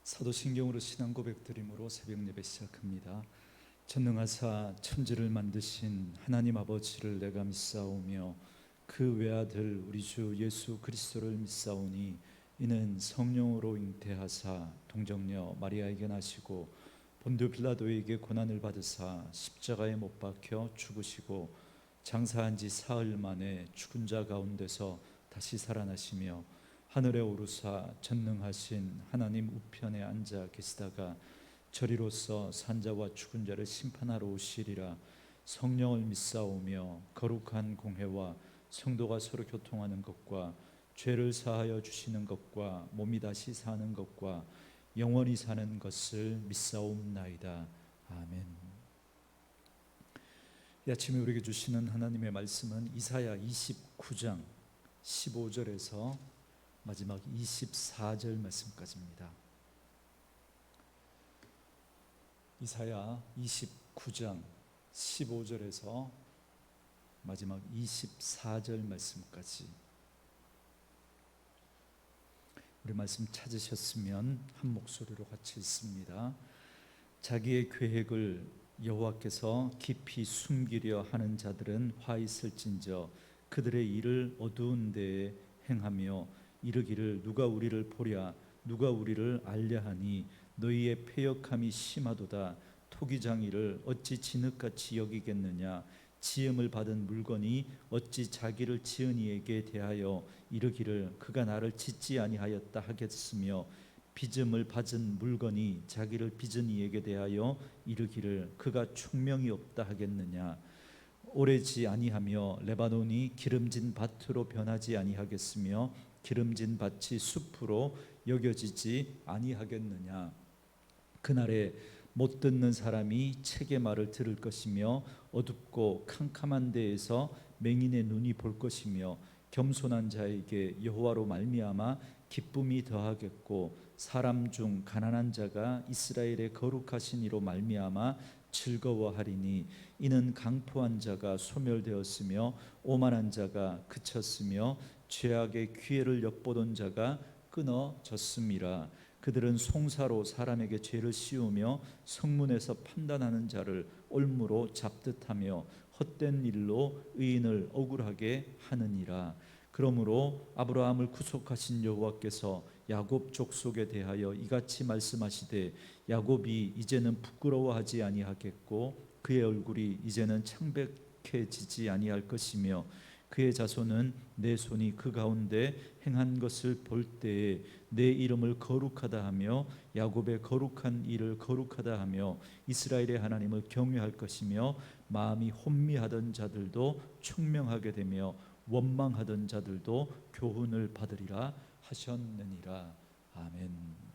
사도신경으로 신앙 고백드림으로 새벽 예배 시작합니다. 전능하사 천지를 만드신 하나님 아버지를 내가 믿사오며 그 외아들 우리 주 예수 그리스도를 믿사오니 이는 성령으로 잉태하사 동정녀 마리아에게 나시고 본디오 빌라도에게 고난을 받으사 십자가에 못 박혀 죽으시고 장사한 지 사흘 만에 죽은 자 가운데서 다시 살아나시며 하늘에 오르사 전능하신 하나님 우편에 앉아 계시다가 저리로서 산자와 죽은 자를 심판하러 오시리라. 성령을 믿사오며 거룩한 공회와 성도가 서로 교통하는 것과 죄를 사하여 주시는 것과 몸이 다시 사는 것과 영원히 사는 것을 믿사옵나이다. 아멘. 이 아침에 우리에게 주시는 하나님의 말씀은 이사야 29장 15절에서 마지막 24절 말씀까지입니다. 이사야 29장 15절에서 마지막 24절 말씀까지. 우리 말씀 찾으셨으면 한 목소리로 같이 읽습니다. 자기의 계획을 여호와께서 깊이 숨기려 하는 자들은 화 있을진저 그들의 일을 어두운 데에 행하며 이르기를 누가 우리를 보랴 누가 우리를 알랴 하니 너희의 패역함이 심하도다. 토기장이를 어찌 진흙같이 여기겠느냐. 지음을 받은 물건이 어찌 자기를 지은 이에게 대하여 이르기를 그가 나를 짓지 아니하였다 하겠으며 빚음을 받은 물건이 자기를 빚은 이에게 대하여 이르기를 그가 총명이 없다 하겠느냐. 오래지 아니하며 레바논이 기름진 밭으로 변하지 아니하겠으며 기름진 밭이 숲으로 여겨지지 아니하겠느냐. 그날에 못 듣는 사람이 책의 말을 들을 것이며 어둡고 캄캄한 데에서 맹인의 눈이 볼 것이며 겸손한 자에게 여호와로 말미암아 기쁨이 더하겠고 사람 중 가난한 자가 이스라엘의 거룩하신 이로 말미암아 즐거워하리니 이는 강포한 자가 소멸되었으며 오만한 자가 그쳤으며 죄악의 기회를 엿보던 자가 끊어졌음이라. 그들은 송사로 사람에게 죄를 씌우며 성문에서 판단하는 자를 올무로 잡듯하며 헛된 일로 의인을 억울하게 하느니라. 그러므로 아브라함을 구속하신 여호와께서 야곱 족속에 대하여 이같이 말씀하시되 야곱이 이제는 부끄러워하지 아니하겠고 그의 얼굴이 이제는 창백해지지 아니할 것이며 그의 자손은 내 손이 그 가운데 행한 것을 볼 때에 내 이름을 거룩하다 하며 야곱의 거룩한 일을 거룩하다 하며 이스라엘의 하나님을 경외할 것이며 마음이 혼미하던 자들도 총명하게 되며 원망하던 자들도 교훈을 받으리라 하셨느니라. 아멘.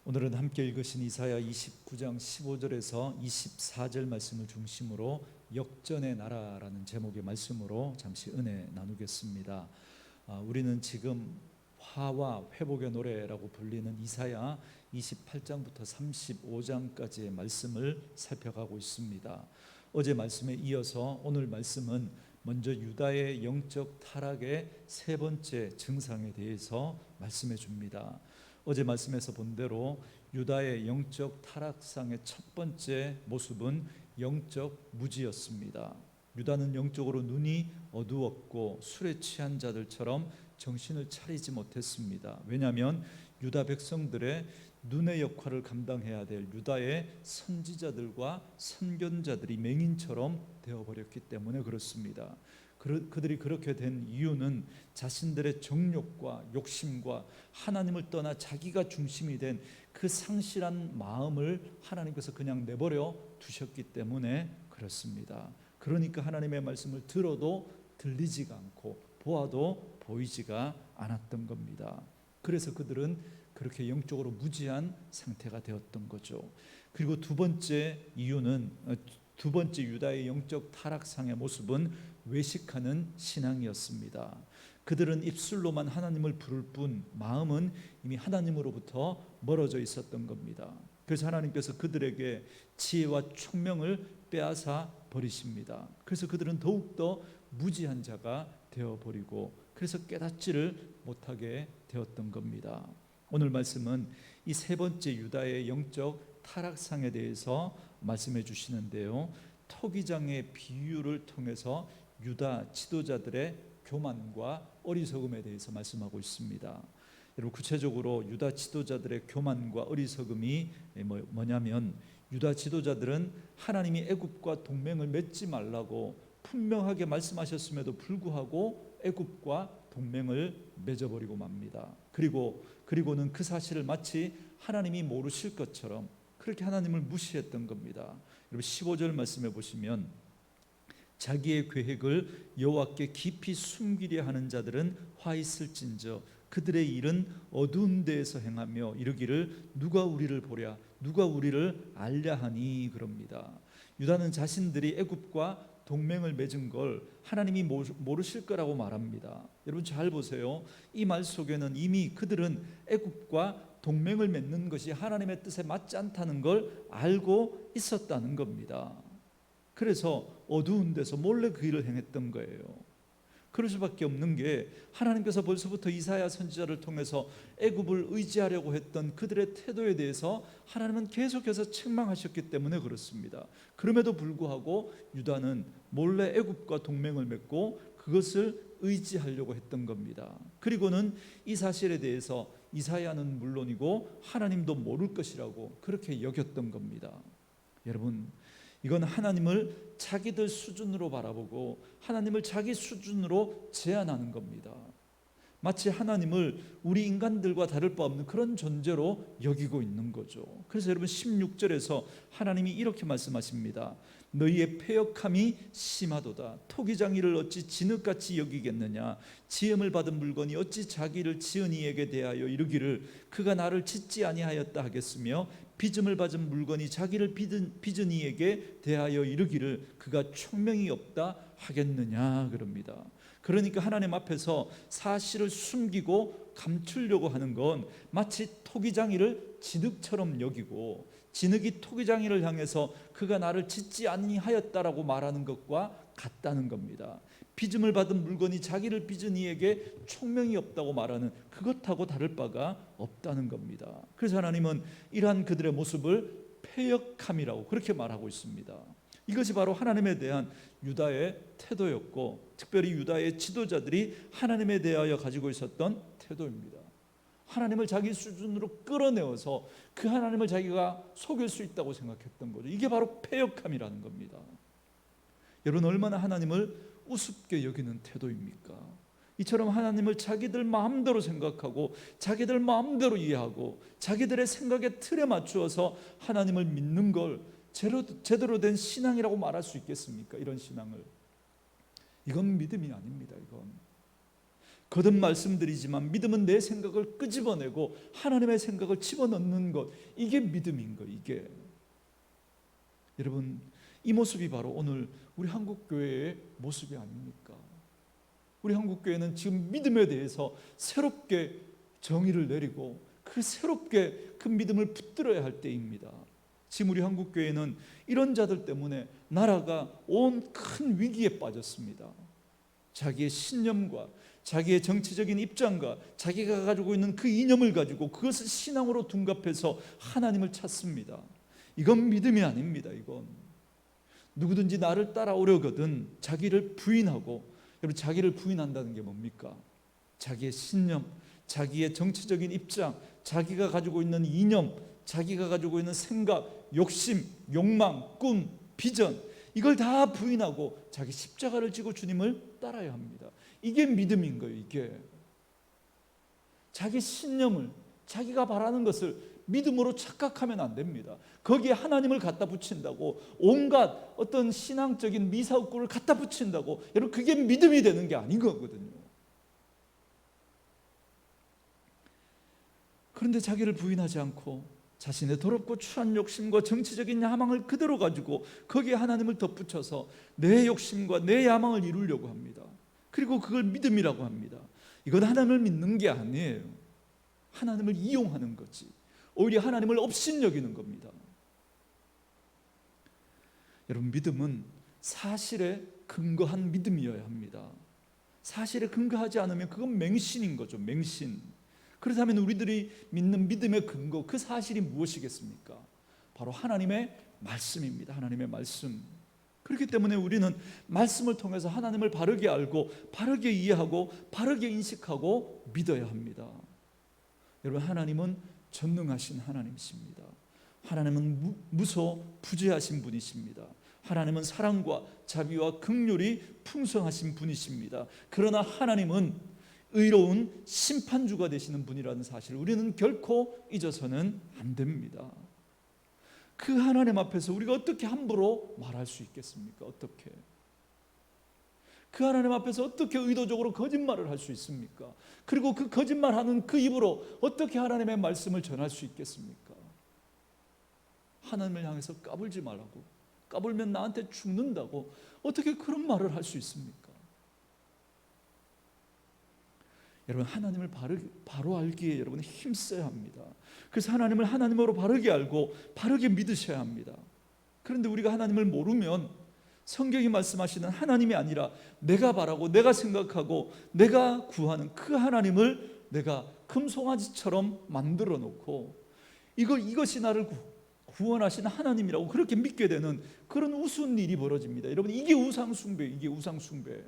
오늘은 함께 읽으신 이사야 29장 15절에서 24절 말씀을 중심으로 역전의 나라라는 제목의 말씀으로 잠시 은혜 나누겠습니다. 우리는 지금 화와 회복의 노래라고 불리는 이사야 28장부터 35장까지의 말씀을 살펴가고 있습니다. 어제 말씀에 이어서 오늘 말씀은 먼저 유다의 영적 타락의 세 번째 증상에 대해서 말씀해 줍니다. 어제 말씀에서 본 대로 유다의 영적 타락상의 첫 번째 모습은 영적 무지였습니다. 유다는 영적으로 눈이 어두웠고 술에 취한 자들처럼 정신을 차리지 못했습니다. 왜냐하면 유다 백성들의 눈의 역할을 감당해야 될 유다의 선지자들과 선견자들이 맹인처럼 되어버렸기 때문에 그렇습니다. 그들이 그렇게 된 이유는 자신들의 정욕과 욕심과 하나님을 떠나 자기가 중심이 된 그 상실한 마음을 하나님께서 그냥 내버려 두셨기 때문에 그렇습니다. 그러니까 하나님의 말씀을 들어도 들리지가 않고 보아도 보이지가 않았던 겁니다. 그래서 그들은 그렇게 영적으로 무지한 상태가 되었던 거죠. 그리고 두 번째 이유는 두 번째 유다의 영적 타락상의 모습은 외식하는 신앙이었습니다. 그들은 입술로만 하나님을 부를 뿐 마음은 이미 하나님으로부터 멀어져 있었던 겁니다. 그래서 하나님께서 그들에게 지혜와 총명을 빼앗아 버리십니다. 그래서 그들은 더욱더 무지한 자가 되어버리고 그래서 깨닫지를 못하게 되었던 겁니다. 오늘 말씀은 이 세 번째 유다의 영적 타락상에 대해서 말씀해 주시는데요, 토기장의 비유를 통해서 유다 지도자들의 교만과 어리석음에 대해서 말씀하고 있습니다. 여러분, 구체적으로 유다 지도자들의 교만과 어리석음이 뭐냐면, 유다 지도자들은 하나님이 애굽과 동맹을 맺지 말라고 분명하게 말씀하셨음에도 불구하고 애굽과 동맹을 맺어버리고 맙니다. 그리고는 그 사실을 마치 하나님이 모르실 것처럼 그렇게 하나님을 무시했던 겁니다. 여러분, 15절 말씀해 보시면, 자기의 계획을 여호와께 깊이 숨기려 하는 자들은 화 있을진저 그들의 일은 어두운 데에서 행하며 이르기를 누가 우리를 보랴 누가 우리를 알랴 하니 그럽니다. 유다는 자신들이 애굽과 동맹을 맺은 걸 하나님이 모르실 거라고 말합니다. 여러분, 잘 보세요. 이 말 속에는 이미 그들은 애굽과 동맹을 맺는 것이 하나님의 뜻에 맞지 않다는 걸 알고 있었다는 겁니다. 그래서 어두운 데서 몰래 그 일을 행했던 거예요. 그럴 수밖에 없는 게, 하나님께서 벌써부터 이사야 선지자를 통해서 애굽을 의지하려고 했던 그들의 태도에 대해서 하나님은 계속해서 책망하셨기 때문에 그렇습니다. 그럼에도 불구하고 유다는 몰래 애굽과 동맹을 맺고 그것을 의지하려고 했던 겁니다. 그리고는 이 사실에 대해서 이사야는 물론이고 하나님도 모를 것이라고 그렇게 여겼던 겁니다. 여러분, 이건 하나님을 자기들 수준으로 바라보고 하나님을 자기 수준으로 제한하는 겁니다. 마치 하나님을 우리 인간들과 다를 바 없는 그런 존재로 여기고 있는 거죠. 그래서 여러분, 16절에서 하나님이 이렇게 말씀하십니다. 너희의 패역함이 심하도다. 토기장이를 어찌 진흙같이 여기겠느냐. 지음을 받은 물건이 어찌 자기를 지은 이에게 대하여 이르기를 그가 나를 짓지 아니하였다 하겠으며, 빚음을 받은 물건이 자기를 빚은 이에게 대하여 이르기를 그가 총명이 없다 하겠느냐 그럽니다. 그러니까 하나님 앞에서 사실을 숨기고 감추려고 하는 건 마치 토기장이를 진흙처럼 여기고, 진흙이 토기장이를 향해서 그가 나를 짓지 아니하였다라고 말하는 것과 같다는 겁니다. 빚음을 받은 물건이 자기를 빚은 이에게 총명이 없다고 말하는 그것하고 다를 바가 없다는 겁니다. 그래서 하나님은 이러한 그들의 모습을 패역함이라고 그렇게 말하고 있습니다. 이것이 바로 하나님에 대한 유다의 태도였고, 특별히 유다의 지도자들이 하나님에 대하여 가지고 있었던 태도입니다. 하나님을 자기 수준으로 끌어내어서 그 하나님을 자기가 속일 수 있다고 생각했던 거죠. 이게 바로 패역함이라는 겁니다. 여러분, 얼마나 하나님을 우습게 여기는 태도입니까? 이처럼 하나님을 자기들 마음대로 생각하고 자기들 마음대로 이해하고 자기들의 생각의 틀에 맞추어서 하나님을 믿는 걸 제대로 된 신앙이라고 말할 수 있겠습니까? 이런 신앙을. 이건 믿음이 아닙니다. 이건 거듭 말씀드리지만, 믿음은 내 생각을 끄집어내고 하나님의 생각을 집어넣는 것, 이게 믿음인 거. 이게 여러분, 이 모습이 바로 오늘 우리 한국교회의 모습이 아닙니까? 우리 한국교회는 지금 믿음에 대해서 새롭게 정의를 내리고 새롭게 그 믿음을 붙들어야 할 때입니다. 지금 우리 한국교회는 이런 자들 때문에 나라가 온 큰 위기에 빠졌습니다. 자기의 신념과 자기의 정치적인 입장과 자기가 가지고 있는 그 이념을 가지고 그것을 신앙으로 둔갑해서 하나님을 찾습니다. 이건 믿음이 아닙니다. 이건 누구든지 나를 따라오려거든 자기를 부인하고, 여러분, 자기를 부인한다는 게 뭡니까? 자기의 신념, 자기의 정치적인 입장, 자기가 가지고 있는 이념, 자기가 가지고 있는 생각, 욕심, 욕망, 꿈, 비전, 이걸 다 부인하고 자기 십자가를 지고 주님을 따라야 합니다. 이게 믿음인 거예요. 이게 자기 신념을, 자기가 바라는 것을 믿음으로 착각하면 안 됩니다. 거기에 하나님을 갖다 붙인다고, 온갖 어떤 신앙적인 미사업구를 갖다 붙인다고, 여러분, 그게 믿음이 되는 게 아닌 거거든요. 그런데 자기를 부인하지 않고 자신의 더럽고 추한 욕심과 정치적인 야망을 그대로 가지고 거기에 하나님을 덧붙여서 내 욕심과 내 야망을 이루려고 합니다. 그리고 그걸 믿음이라고 합니다. 이건 하나님을 믿는 게 아니에요. 하나님을 이용하는 거지. 오히려 하나님을 업신여기는 겁니다. 여러분, 믿음은 사실에 근거한 믿음이어야 합니다. 사실에 근거하지 않으면 그건 맹신인 거죠. 맹신. 그렇다면 우리들이 믿는 믿음의 근거, 그 사실이 무엇이겠습니까? 바로 하나님의 말씀입니다. 하나님의 말씀. 그렇기 때문에 우리는 말씀을 통해서 하나님을 바르게 알고 바르게 이해하고 바르게 인식하고 믿어야 합니다. 여러분, 하나님은 전능하신 하나님이십니다. 하나님은 무소부재하신 분이십니다. 하나님은 사랑과 자비와 긍휼이 풍성하신 분이십니다. 그러나 하나님은 의로운 심판주가 되시는 분이라는 사실을 우리는 결코 잊어서는 안 됩니다. 그 하나님 앞에서 우리가 어떻게 함부로 말할 수 있겠습니까? 어떻게? 그 하나님 앞에서 어떻게 의도적으로 거짓말을 할 수 있습니까? 그리고 그 거짓말하는 그 입으로 어떻게 하나님의 말씀을 전할 수 있겠습니까? 하나님을 향해서 까불지 말라고, 까불면 나한테 죽는다고 어떻게 그런 말을 할 수 있습니까? 여러분, 하나님을 바로 알기에 여러분 힘써야 합니다. 그래서 하나님을 하나님으로 바르게 알고 바르게 믿으셔야 합니다. 그런데 우리가 하나님을 모르면 성경이 말씀하시는 하나님이 아니라 내가 바라고 내가 생각하고 내가 구하는 그 하나님을 내가 금송아지처럼 만들어 놓고 이것이 나를 구원하시는 하나님이라고 그렇게 믿게 되는 그런 우스운 일이 벌어집니다. 여러분, 이게 우상숭배, 이게 우상숭배.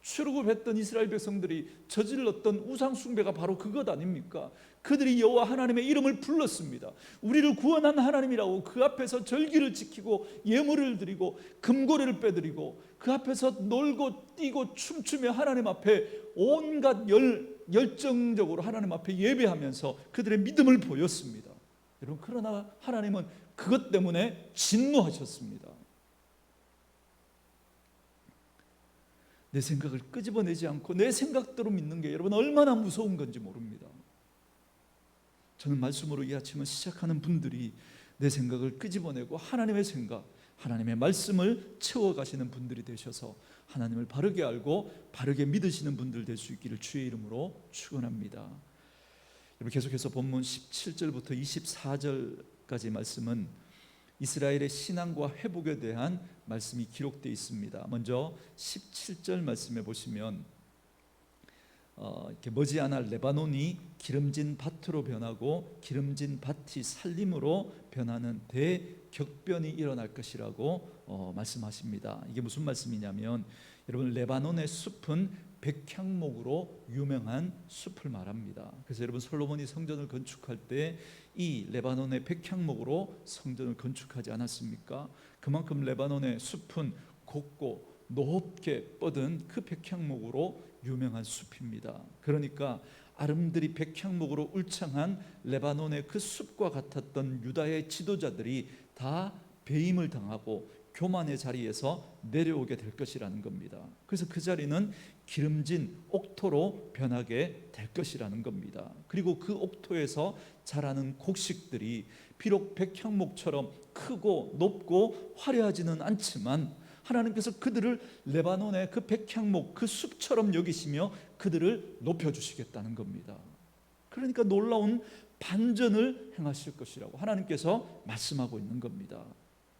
출애굽했던 이스라엘 백성들이 저질렀던 우상숭배가 바로 그것 아닙니까? 그들이 여호와 하나님의 이름을 불렀습니다. 우리를 구원한 하나님이라고 그 앞에서 절기를 지키고 예물을 드리고 금고래를 빼드리고 그 앞에서 놀고 뛰고 춤추며 하나님 앞에 온갖 열정적으로 하나님 앞에 예배하면서 그들의 믿음을 보였습니다. 여러분, 그러나 하나님은 그것 때문에 진노하셨습니다. 내 생각을 끄집어내지 않고 내 생각대로 믿는 게 여러분 얼마나 무서운 건지 모릅니다. 저는 말씀으로 이 아침을 시작하는 분들이 내 생각을 끄집어내고 하나님의 생각, 하나님의 말씀을 채워가시는 분들이 되셔서 하나님을 바르게 알고 바르게 믿으시는 분들 될 수 있기를 주의 이름으로 축원합니다. 여러분, 계속해서 본문 17절부터 24절까지 말씀은 이스라엘의 신앙과 회복에 대한 말씀이 기록되어 있습니다. 먼저 17절 말씀에 보시면 이렇게 머지않아 레바논이 기름진 밭으로 변하고 기름진 밭이 산림으로 변하는 대격변이 일어날 것이라고 말씀하십니다. 이게 무슨 말씀이냐면 여러분, 레바논의 숲은 백향목으로 유명한 숲을 말합니다. 그래서 여러분, 솔로몬이 성전을 건축할 때 이 레바논의 백향목으로 성전을 건축하지 않았습니까? 그만큼 레바논의 숲은 곱고 높게 뻗은 그 백향목으로 유명한 숲입니다. 그러니까 아름드리 백향목으로 울창한 레바논의 그 숲과 같았던 유다의 지도자들이 다 배임을 당하고 교만의 자리에서 내려오게 될 것이라는 겁니다. 그래서 그 자리는 기름진 옥토로 변하게 될 것이라는 겁니다. 그리고 그 옥토에서 자라는 곡식들이 비록 백향목처럼 크고 높고 화려하지는 않지만 하나님께서 그들을 레바논의 그 백향목, 그 숲처럼 여기시며 그들을 높여주시겠다는 겁니다. 그러니까 놀라운 반전을 행하실 것이라고 하나님께서 말씀하고 있는 겁니다.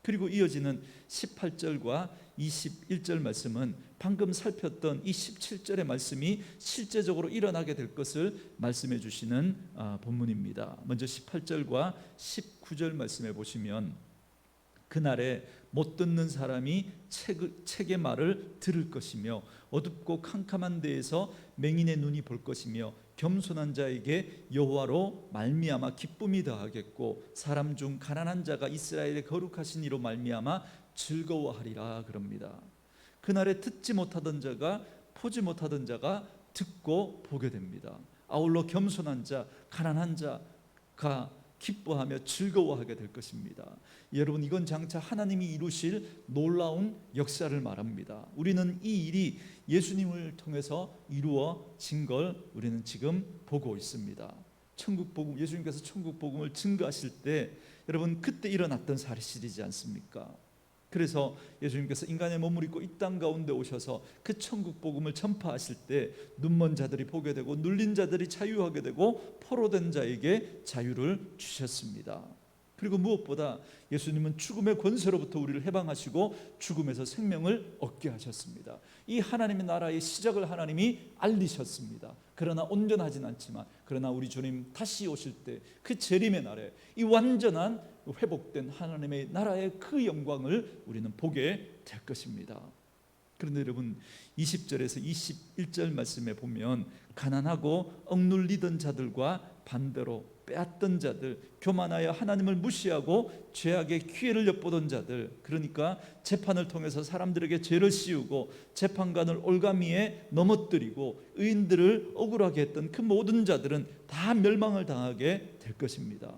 그리고 이어지는 18절과 21절 말씀은 방금 살폈던 이 17절의 말씀이 실제적으로 일어나게 될 것을 말씀해 주시는 본문입니다. 먼저 18절과 19절 말씀해 보시면 그날에 못 듣는 사람이 책의 말을 들을 것이며 어둡고 캄캄한 데에서 맹인의 눈이 볼 것이며 겸손한 자에게 여호와로 말미암아 기쁨이 더하겠고 사람 중 가난한 자가 이스라엘의 거룩하신 이로 말미암아 즐거워하리라 그럽니다. 그날에 듣지 못하던 자가 보지 못하던 자가 듣고 보게 됩니다. 아울러 겸손한 자, 가난한 자가 기뻐하며 즐거워하게 될 것입니다. 여러분, 이건 장차 하나님이 이루실 놀라운 역사를 말합니다. 우리는 이 일이 예수님을 통해서 이루어진 걸 우리는 지금 보고 있습니다. 천국 복음, 예수님께서 천국 복음을 증거하실 때 여러분 그때 일어났던 사실이지 않습니까? 그래서 예수님께서 인간의 몸을 입고 이 땅 가운데 오셔서 그 천국 복음을 전파하실 때 눈먼 자들이 보게 되고 눌린 자들이 자유하게 되고 포로된 자에게 자유를 주셨습니다. 그리고 무엇보다 예수님은 죽음의 권세로부터 우리를 해방하시고 죽음에서 생명을 얻게 하셨습니다. 이 하나님의 나라의 시작을 하나님이 알리셨습니다. 그러나 온전하진 않지만, 그러나 우리 주님 다시 오실 때 그 재림의 날에 이 완전한 회복된 하나님의 나라의 그 영광을 우리는 보게 될 것입니다. 그런데 여러분, 20절에서 21절 말씀에 보면 가난하고 억눌리던 자들과 반대로 빼앗던 자들, 교만하여 하나님을 무시하고 죄악의 기회를 엿보던 자들, 그러니까 재판을 통해서 사람들에게 죄를 씌우고 재판관을 올가미에 넘어뜨리고 의인들을 억울하게 했던 그 모든 자들은 다 멸망을 당하게 될 것입니다.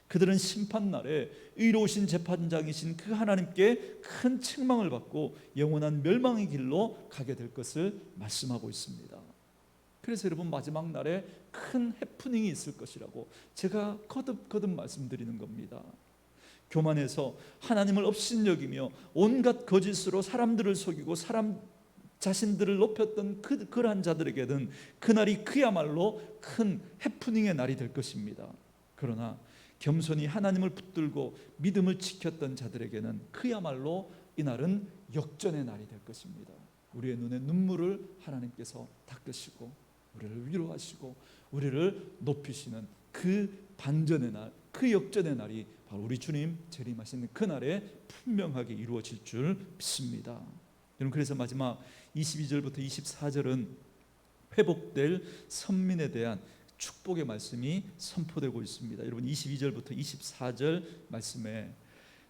그들은 심판날에 의로우신 재판장이신 그 하나님께 큰 책망을 받고 영원한 멸망의 길로 가게 될 것을 말씀하고 있습니다. 그래서 여러분, 마지막 날에 큰 해프닝이 있을 것이라고 제가 거듭 말씀드리는 겁니다. 교만해서 하나님을 업신여기며 온갖 거짓으로 사람들을 속이고 사람 자신들을 높였던 그러한 자들에게는 그날이 그야말로 큰 해프닝의 날이 될 것입니다. 그러나 겸손히 하나님을 붙들고 믿음을 지켰던 자들에게는 그야말로 이날은 역전의 날이 될 것입니다. 우리의 눈에 눈물을 하나님께서 닦으시고 우리를 위로하시고 우리를 높이시는 그 반전의 날, 그 역전의 날이 바로 우리 주님 재림하시는 그날에 분명하게 이루어질 줄 믿습니다. 여러분, 그래서 마지막 22절부터 24절은 회복될 선민에 대한 축복의 말씀이 선포되고 있습니다. 여러분, 22절부터 24절 말씀에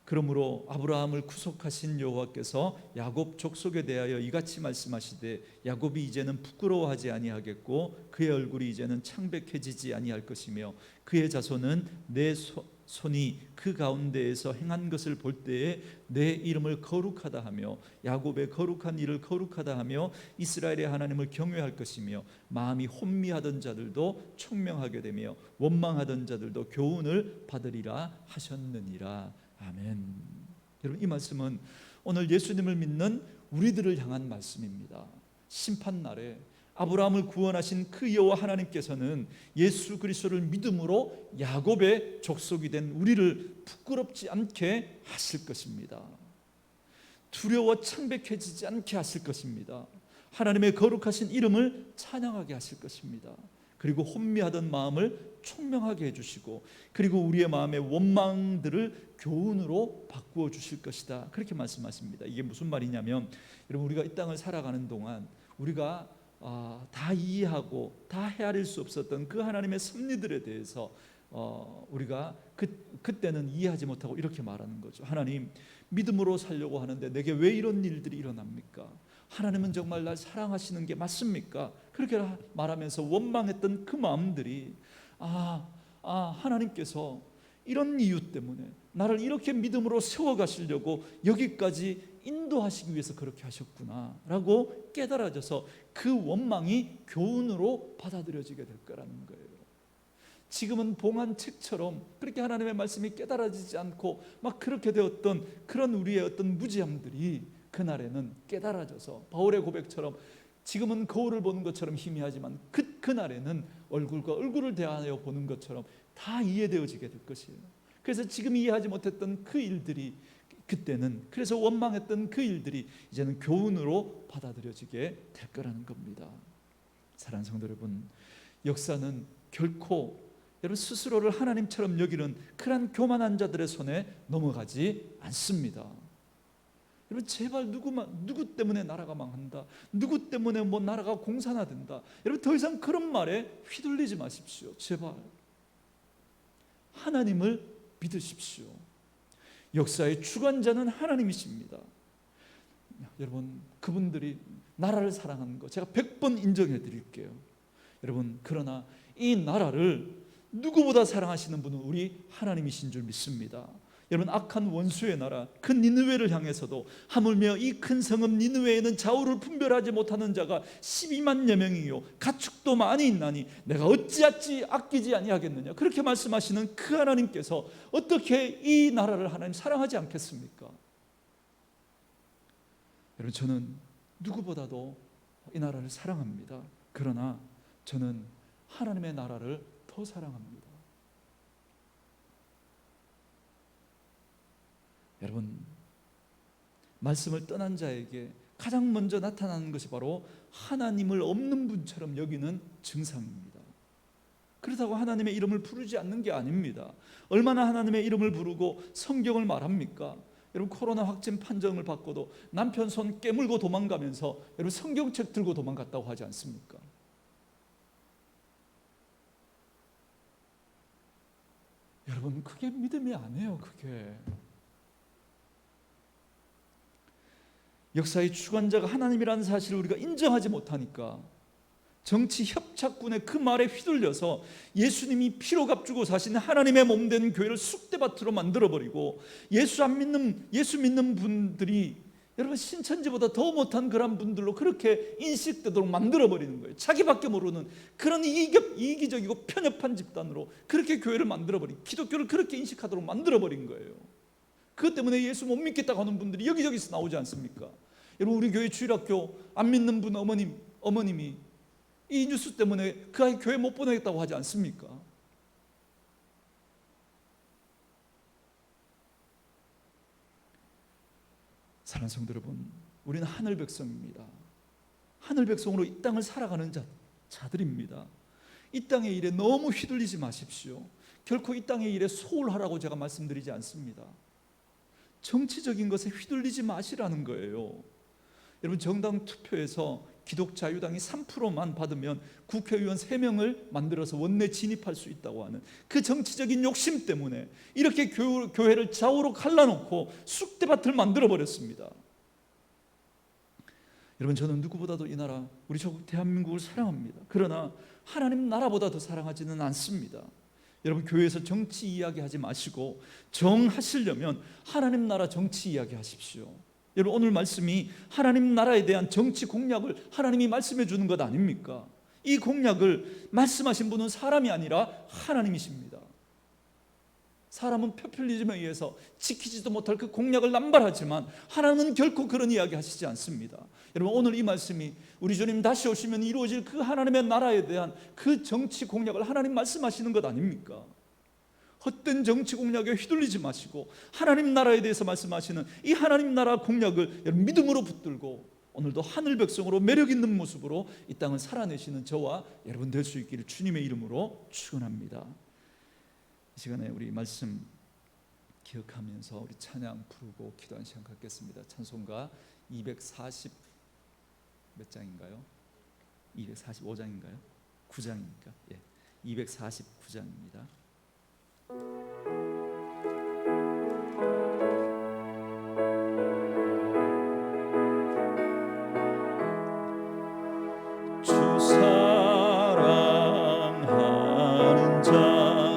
그러므로 아브라함을 구속하신 여호와께서 야곱 족속에 대하여 이같이 말씀하시되 야곱이 이제는 부끄러워하지 아니하겠고 그의 얼굴이 이제는 창백해지지 아니할 것이며 그의 자손은 내 손이 그 가운데에서 행한 것을 볼 때에 내 이름을 거룩하다 하며 야곱의 거룩한 일을 거룩하다 하며 이스라엘의 하나님을 경외할 것이며 마음이 혼미하던 자들도 총명하게 되며 원망하던 자들도 교훈을 받으리라 하셨느니라. 아멘. 여러분, 이 말씀은 오늘 예수님을 믿는 우리들을 향한 말씀입니다. 심판날에 아브라함을 구원하신 그 여호와 하나님께서는 예수 그리스도를 믿음으로 야곱의 족속이 된 우리를 부끄럽지 않게 하실 것입니다. 두려워 창백해지지 않게 하실 것입니다. 하나님의 거룩하신 이름을 찬양하게 하실 것입니다. 그리고 혼미하던 마음을 총명하게 해주시고 그리고 우리의 마음의 원망들을 교훈으로 바꾸어 주실 것이다, 그렇게 말씀하십니다. 이게 무슨 말이냐면, 여러분, 우리가 이 땅을 살아가는 동안 우리가 다 이해하고 다 헤아릴 수 없었던 그 하나님의 섭리들에 대해서 우리가 그때는 이해하지 못하고 이렇게 말하는 거죠. 하나님, 믿음으로 살려고 하는데 내게 왜 이런 일들이 일어납니까? 하나님은 정말 날 사랑하시는 게 맞습니까? 그렇게 말하면서 원망했던 그 마음들이 하나님께서 이런 이유 때문에 나를 이렇게 믿음으로 세워가시려고 여기까지 인도하시기 위해서 그렇게 하셨구나 라고 깨달아져서 그 원망이 교훈으로 받아들여지게 될 거라는 거예요. 지금은 봉안책처럼 그렇게 하나님의 말씀이 깨달아지지 않고 막 그렇게 되었던 그런 우리의 어떤 무지함들이 그날에는 깨달아져서 바울의 고백처럼 지금은 거울을 보는 것처럼 희미하지만 그날에는 얼굴과 얼굴을 대하여 보는 것처럼 다 이해되어지게 될 것이에요. 그래서 지금 이해하지 못했던 그 일들이 그때는, 그래서 원망했던 그 일들이 이제는 교훈으로 받아들여지게 될 거라는 겁니다. 사랑하는 성도 여러분, 역사는 결코 여러분 스스로를 하나님처럼 여기는 그런 교만한 자들의 손에 넘어가지 않습니다. 여러분, 제발 누구 때문에 나라가 망한다, 누구 때문에 뭐 나라가 공산화된다, 여러분 더 이상 그런 말에 휘둘리지 마십시오. 제발 하나님을 믿으십시오. 역사의 주관자는 하나님이십니다. 여러분, 그분들이 나라를 사랑하는 거 제가 100번 인정해 드릴게요. 여러분, 그러나 이 나라를 누구보다 사랑하시는 분은 우리 하나님이신 줄 믿습니다. 여러분, 악한 원수의 나라 그 니느웨를 향해서도 하물며 이 큰 성읍 니느웨에는 좌우를 분별하지 못하는 자가 12만여 명이요 가축도 많이 있나니 내가 어찌하지 아끼지 아니하겠느냐, 그렇게 말씀하시는 그 하나님께서 어떻게 이 나라를 하나님 사랑하지 않겠습니까? 여러분, 저는 누구보다도 이 나라를 사랑합니다. 그러나 저는 하나님의 나라를 더 사랑합니다. 여러분, 말씀을 떠난 자에게 가장 먼저 나타나는 것이 바로 하나님을 없는 분처럼 여기는 증상입니다. 그렇다고 하나님의 이름을 부르지 않는 게 아닙니다. 얼마나 하나님의 이름을 부르고 성경을 말합니까? 여러분, 코로나 확진 판정을 받고도 남편 손 깨물고 도망가면서 여러분 성경책 들고 도망갔다고 하지 않습니까? 여러분, 그게 믿음이 아니에요. 그게 역사의 주관자가 하나님이라는 사실을 우리가 인정하지 못하니까 정치 협착군의 그 말에 휘둘려서 예수님이 피로 값주고 사신 하나님의 몸된 교회를 쑥대밭으로 만들어버리고 예수 믿는 분들이 여러분 신천지보다 더 못한 그런 분들로 그렇게 인식되도록 만들어버리는 거예요. 자기밖에 모르는 그런 이기적이고 편협한 집단으로 그렇게 교회를 만들어버린, 기독교를 그렇게 인식하도록 만들어버린 거예요. 그것 때문에 예수 못 믿겠다고 하는 분들이 여기저기서 나오지 않습니까? 여러분, 우리 교회 주일학교 안 믿는 분 어머님이 이 뉴스 때문에 그 아이 교회 못 보내겠다고 하지 않습니까? 사랑하는 성도 여러분, 우리는 하늘 백성입니다. 하늘 백성으로 이 땅을 살아가는 자들입니다. 이 땅의 일에 너무 휘둘리지 마십시오. 결코 이 땅의 일에 소홀하라고 제가 말씀드리지 않습니다. 정치적인 것에 휘둘리지 마시라는 거예요. 여러분, 정당 투표에서 기독자유당이 3%만 받으면 국회의원 3명을 만들어서 원내 진입할 수 있다고 하는 그 정치적인 욕심 때문에 이렇게 교회를 좌우로 갈라놓고 쑥대밭을 만들어버렸습니다. 여러분, 저는 누구보다도 이 나라, 우리 조국 대한민국을 사랑합니다. 그러나 하나님 나라보다 더 사랑하지는 않습니다. 여러분, 교회에서 정치 이야기하지 마시고 정하시려면 하나님 나라 정치 이야기하십시오. 여러분, 오늘 말씀이 하나님 나라에 대한 정치 공약을 하나님이 말씀해 주는 것 아닙니까? 이 공약을 말씀하신 분은 사람이 아니라 하나님이십니다. 사람은 포퓰리즘에 의해서 지키지도 못할 그 공약을 남발하지만 하나님은 결코 그런 이야기 하시지 않습니다. 여러분, 오늘 이 말씀이 우리 주님 다시 오시면 이루어질 그 하나님의 나라에 대한 그 정치 공약을 하나님 말씀하시는 것 아닙니까? 헛된 정치 공약에 휘둘리지 마시고 하나님 나라에 대해서 말씀하시는 이 하나님 나라 공약을 여러분 믿음으로 붙들고 오늘도 하늘 백성으로 매력 있는 모습으로 이 땅을 살아내시는 저와 여러분 될 수 있기를 주님의 이름으로 축원합니다. 이 시간에 우리 말씀 기억하면서 우리 찬양 부르고 기도하는 시간 갖겠습니다. 찬송가 240 몇 장인가요? 245장인가요? 9장입니까? 예, 249장입니다. 주 사랑하는 자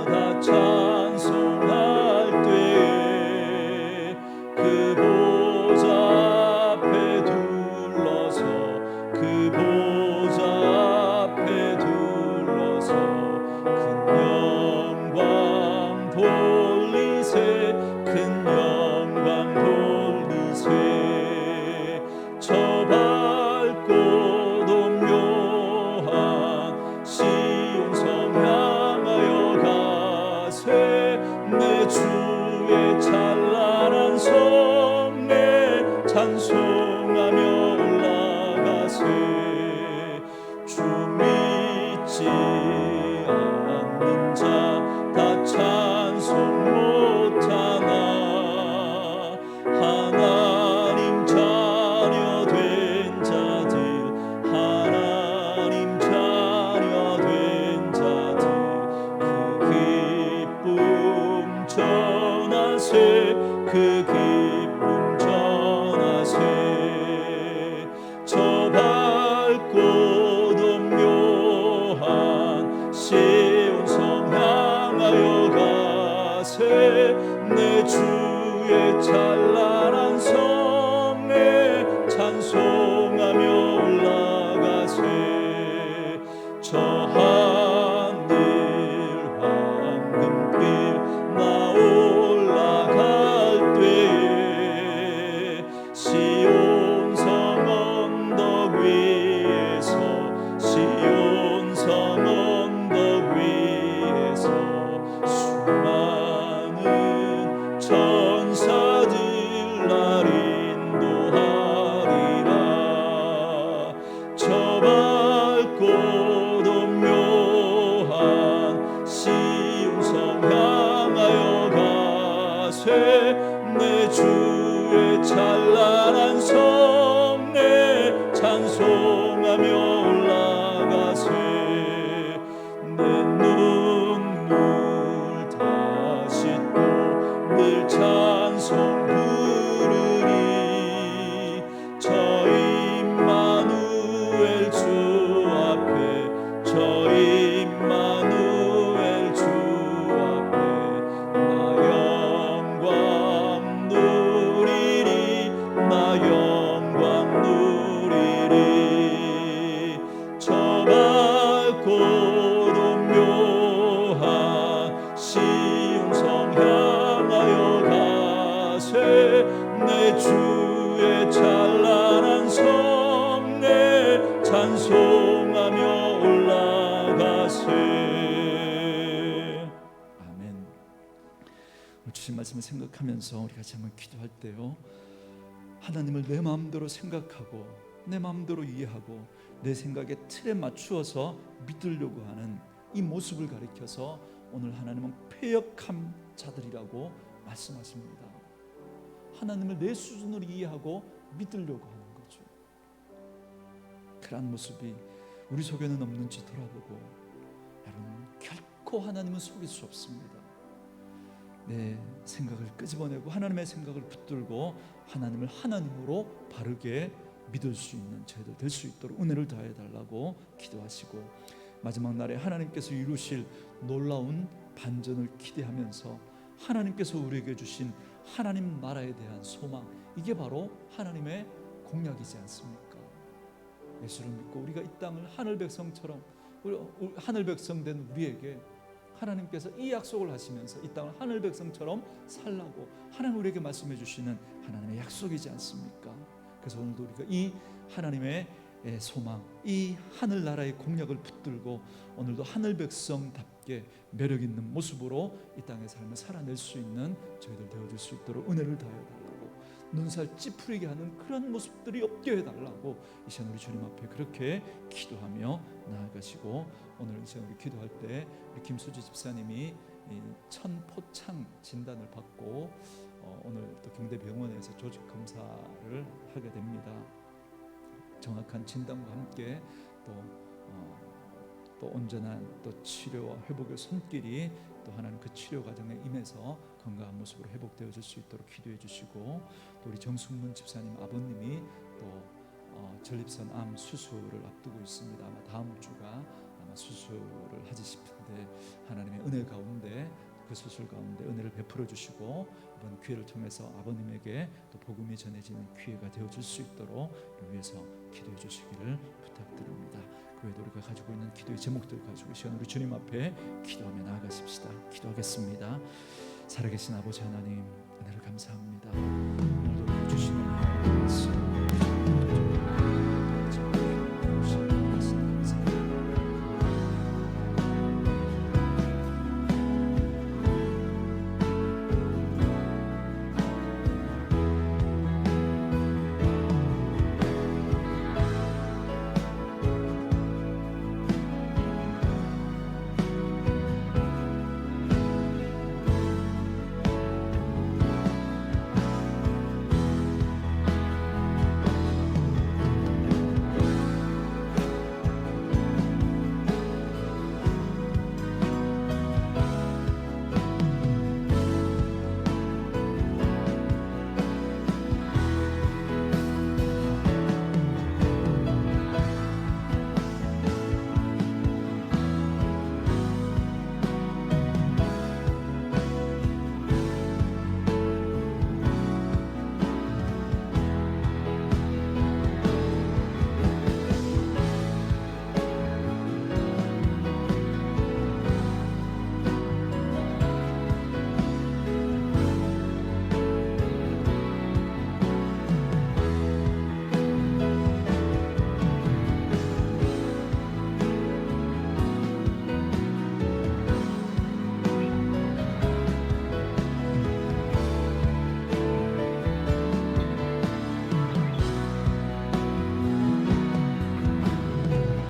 다 찬송할 때에 그 보좌 앞에 둘러서 그 보좌 앞에 둘러서 큰 영광 돌리세 큰 영광 돌리세 저 밝고도 묘한 시온 성 향하여 가세 내 주의 찬란한 성에 찬송하며 올라가세 주 믿지 않는 자 다 찬송 못하나 하나님 자녀 된 자들 하나님 자녀 된 자들 그 기쁨 전하세 그 기쁨 전하세 저 밝고도 묘한 시온 성 향하여 가세 내 주의 찬란한 성에 찬송하며 올라가세 저 하늘 황금길 나 올라갈 때에 시온 성 언덕 위에서 시온 성 언덕 위에서 수많은 천사들 아멘. 오늘 주신 말씀을 생각하면서 우리 같이 한번 기도할 때요, 하나님을 내 마음대로 생각하고 내 마음대로 이해하고 내 생각의 틀에 맞추어서 믿으려고 하는 이 모습을 가리켜서 오늘 하나님은 패역한 자들이라고 말씀하십니다. 하나님을 내 수준으로 이해하고 믿으려고 하는 거죠. 그러한 모습이 우리 속에는 없는지 돌아보고, 여러분, 결코 하나님은 속일 수 없습니다. 내 생각을 끄집어내고 하나님의 생각을 붙들고 하나님을 하나님으로 바르게 믿을 수 있는 저희들 될 수 있도록 은혜를 다해 달라고 기도하시고, 마지막 날에 하나님께서 이루실 놀라운 반전을 기대하면서 하나님께서 우리에게 주신 하나님 나라에 대한 소망, 이게 바로 하나님의 공약이지 않습니까? 예수를 믿고 우리가 이 땅을 하늘 백성처럼, 하늘 백성 된 우리에게 하나님께서 이 약속을 하시면서 이 땅을 하늘 백성처럼 살라고 하나님 우리에게 말씀해 주시는 하나님의 약속이지 않습니까? 그래서 오늘도 우리가 이 하나님의 소망, 이 하늘나라의 공약을 붙들고 오늘도 하늘 백성답게 매력 있는 모습으로 이 땅의 삶을 살아낼 수 있는 저희들 되어줄 수 있도록 은혜를 다해 달라고, 눈살 찌푸리게 하는 그런 모습들이 없게 해달라고 이 시간 우리 주님 앞에 그렇게 기도하며 나아가시고, 오늘 이 시간 우리 기도할 때 우리 김수지 집사님이 천포창 진단을 받고 오늘 또 경대병원에서 조직 검사를 하게 됩니다. 정확한 진단과 함께 또 온전한 또 치료와 회복의 손길이 또 하나님 그 치료 과정에 임해서 건강한 모습으로 회복되어질 수 있도록 기도해 주시고, 또 우리 정숙문 집사님 아버님이 또 전립선 암 수술을 앞두고 있습니다. 아마 다음 주가 아마 수술을 하지 싶은데 하나님의 은혜 가운데, 그 수술 가운데 은혜를 베풀어 주시고 이번 기회를 통해서 아버님에게 또 복음이 전해지는 기회가 되어줄 수 있도록 위해서 기도해 주시기를 부탁드립니다. 그 외에도 우리가 가지고 있는 기도의 제목들 가지고 이 시간 우리 주님 앞에 기도하며 나아가십시다. 기도하겠습니다. 살아계신 아버지 하나님, 은혜를 감사합니다. 오늘도 주시는